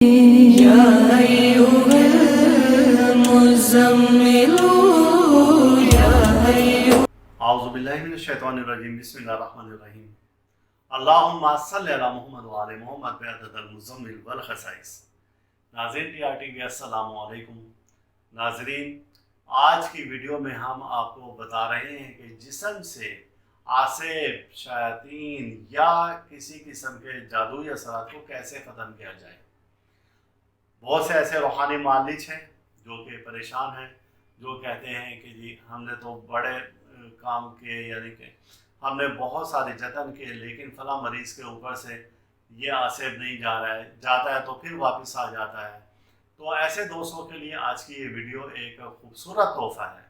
يا أيها المزمل يا أيها اعوذ باللہ من الشیطان الرجیم بسم اللہ الرحمن الرحیم اللہم صلی علی محمد وعلی محمد بعدد المزمل والخصائص۔ ناظرین ٹی آر ٹی وی السلام علیکم۔ ناظرین، آج کی ویڈیو میں ہم آپ کو بتا رہے ہیں کہ جسم سے آسیب، شیاطین یا کسی قسم کے جادوئی اثرات کو کیسے ختم کیا جائے۔ بہت سے ایسے روحانی معالج ہیں جو کہ پریشان ہیں، جو کہتے ہیں کہ جی ہم نے تو بڑے کام کیے، یعنی کہ ہم نے بہت سارے جتن کیے لیکن فلاں مریض کے اوپر سے یہ آسیب نہیں جا رہا ہے، جاتا ہے تو پھر واپس آ جاتا ہے۔ تو ایسے دوستوں کے لیے آج کی یہ ویڈیو ایک خوبصورت تحفہ ہے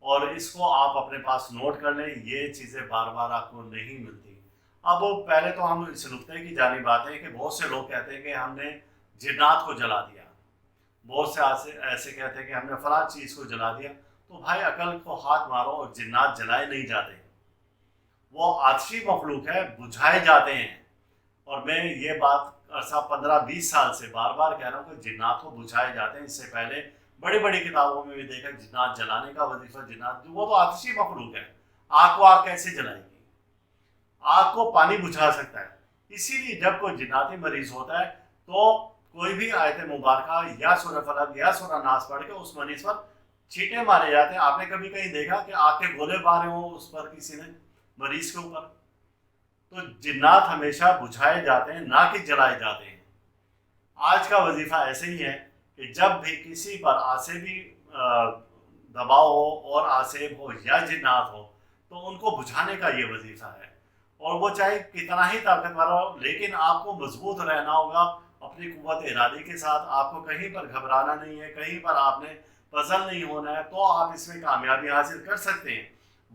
اور اس کو آپ اپنے پاس نوٹ کر لیں، یہ چیزیں بار بار آپ کو نہیں ملتی۔ اب پہلے تو ہم اس نقطے کی جانب آتے ہیں کہ بہت سے لوگ کہتے ہیں کہ ہم نے جنات کو جلا دیا، بہت سے ایسے کہتے ہیں کہ ہم نے فلاں چیز کو جلا دیا۔ تو بھائی عقل کو ہاتھ مارو، اور جنات جلائے نہیں جاتے، وہ آتشی مخلوق ہے، بجھائے جاتے ہیں۔ اور میں یہ بات عرصہ 15-20 سال سے بار بار کہہ رہا ہوں کہ جنات کو بجھائے جاتے ہیں۔ اس سے پہلے بڑی بڑی کتابوں میں بھی دیکھا جنات جلانے کا وظیفہ، جنات وہ تو آتشی مخلوق ہے، آگ کو آگ کیسے جلائے گی؟ آگ کو پانی بجھا سکتا ہے۔ اسی لیے جب کوئی جناتی مریض ہوتا ہے تو کوئی بھی آیت مبارکہ یا سورہ فلق یا سورہ ناس پڑھ کے اس مریض پر چھینٹے مارے جاتے ہیں۔ آپ نے کبھی کہیں دیکھا کہ آگ کے گولے مارے ہوں اس پر کسی نے، مریض کے اوپر؟ تو جنات ہمیشہ بجھائے جاتے ہیں، نہ کہ جلائے جاتے ہیں۔ آج کا وظیفہ ایسے ہی ہے کہ جب بھی کسی پر آسیبی دباؤ ہو اور آسیب ہو یا جنات ہو تو ان کو بجھانے کا یہ وظیفہ ہے۔ اور وہ چاہے کتنا ہی طاقتور ہو لیکن آپ کو مضبوط رہنا ہوگا اپنی قوت ارادی کے ساتھ۔ آپ کو کہیں پر گھبرانا نہیں ہے، کہیں پر آپ نے پزل نہیں ہونا ہے، تو آپ اس میں کامیابی حاصل کر سکتے ہیں۔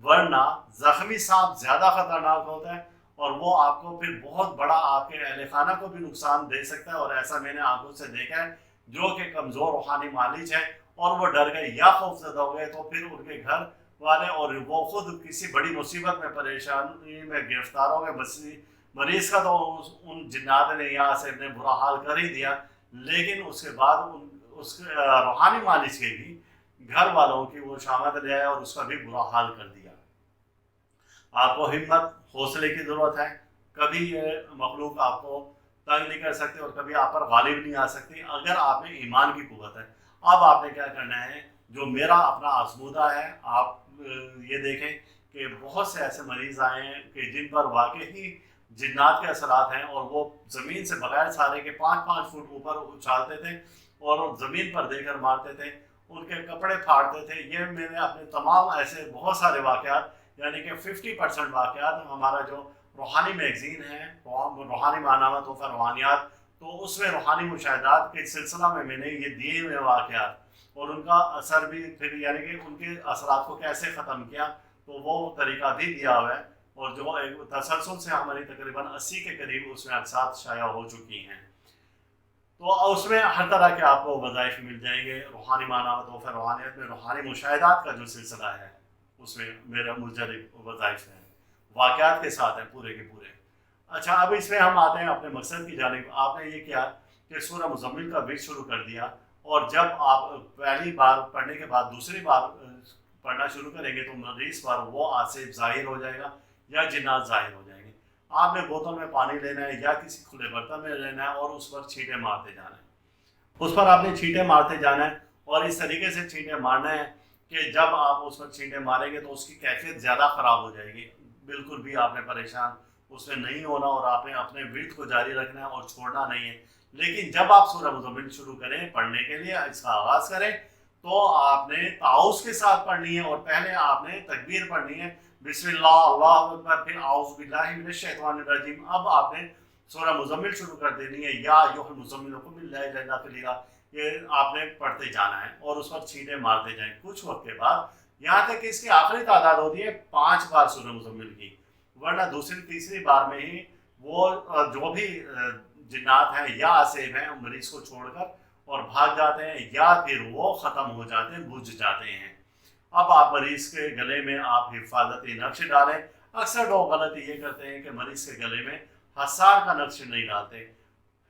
ورنہ زخمی سانپ زیادہ خطرناک ہوتا ہے اور وہ آپ کو پھر بہت بڑا آپ کے اہل خانہ کو بھی نقصان دے سکتا ہے۔ اور ایسا میں نے آنکھوں سے دیکھا ہے، جو کہ کمزور روحانی معالج ہیں اور وہ ڈر گئے یا خوف زدہ ہو گئے تو پھر ان کے گھر والے اور وہ خود کسی بڑی مصیبت میں، پریشانی میں گرفتار ہو گئے۔ مریض کا تو ان جنات نے یا آسیب نے برا حال کر ہی دیا، لیکن اس کے بعد اس روحانی معالج کے بھی گھر والوں کی وہ شامت لے آئے اور اس کا بھی برا حال کر دیا۔ آپ کو ہمت، حوصلے کی ضرورت ہے۔ کبھی یہ مخلوق آپ کو تنگ نہیں کر سکتے اور کبھی آپ پر غالب نہیں آ سکتی اگر آپ میں ایمان کی قوت ہے۔ اب آپ نے کیا کرنا ہے، جو میرا اپنا آزمودہ ہے، آپ یہ دیکھیں کہ بہت سے ایسے مریض آئے ہیں کہ جن پر واقعی جنات کے اثرات ہیں اور وہ زمین سے بغیر سہارے کے 5-5 فٹ اوپر اچھالتے تھے اور زمین پر دے کر مارتے تھے، ان کے کپڑے پھاڑتے تھے۔ یہ میں نے اپنے تمام ایسے بہت سارے واقعات، یعنی کہ 50% واقعات ہمارا جو روحانی میگزین ہے، روحانی ماہنامہ تحفہ روحانیات، تو اس میں روحانی مشاہدات کے سلسلہ میں نے یہ دیے ہوئے واقعات اور ان کا اثر بھی پھر، یعنی کہ ان کے اثرات کو کیسے ختم کیا، تو وہ طریقہ بھی دیا ہوا ہے۔ اور جو تسلسل سے ہماری تقریباً 80 کے قریب اس میں اقساط شائع ہو چکی ہیں۔ تو اس میں ہر طرح کے آپ کو وظائف مل جائیں گے۔ روحانی ماہنامہ تحفہ روحانیت میں روحانی مشاہدات کا جو سلسلہ ہے اس میں میرا مجرب وظائف ہیں، واقعات کے ساتھ ہیں پورے کے پورے۔ اچھا، اب اس میں ہم آتے ہیں اپنے مقصد کی جانب۔ آپ نے یہ کیا کہ سورہ مزمل کا ورد شروع کر دیا، اور جب آپ پہلی بار پڑھنے کے بعد دوسری بار پڑھنا شروع کریں گے تو مریض پر وہ آسیب ظاہر ہو جائے گا یا جنات ظاہر ہو جائیں گے۔ آپ نے بوتل میں پانی لینا ہے یا کسی کھلے برتن میں لینا ہے اور اس پر چھینٹے مارتے جانا ہے۔ اس پر آپ نے چھینٹے مارتے جانا ہے اور اس طریقے سے چھینٹے مارنا ہے کہ جب آپ اس پر چھینٹے ماریں گے تو اس کی کیفیت زیادہ خراب ہو جائے گی۔ بالکل بھی آپ نے پریشان اس میں نہیں ہونا اور آپ نے اپنے ورد کو جاری رکھنا ہے اور چھوڑنا نہیں ہے۔ لیکن جب آپ سورہ مزمل شروع کریں پڑھنے کے لیے، اس کا آغاز کریں، تو آپ نے تعاوذ کے ساتھ پڑھنی ہے اور پہلے آپ نے تکبیر پڑھنی ہے، بسم اللہ اللہ اکبر، پھر اعوذ باللہ من الشیطان الرجیم۔ اب آپ نے سورہ مزمل شروع کر دینی ہے، یا ایھا المزمل قم اللیل الا قلیلا، یہ آپ نے پڑھتے جانا ہے اور اس پر چھینٹے مارتے جائیں۔ کچھ وقت کے بعد یہاں تک کہ اس کی آخری تعداد ہوتی ہے 5 بار سورہ مزمل کی، ورنہ دوسری تیسری بار میں ہی وہ جو بھی جنات ہیں یا آسیب ہیں مریض کو چھوڑ کر اور بھاگ جاتے ہیں یا پھر وہ ختم ہو جاتے ہیں، بجھ جاتے ہیں۔ اب آپ مریض کے گلے میں آپ حفاظتی نقش ڈالیں۔ اکثر لوگ غلطی یہ کرتے ہیں کہ مریض کے گلے میں حسار کا نقش نہیں ڈالتے۔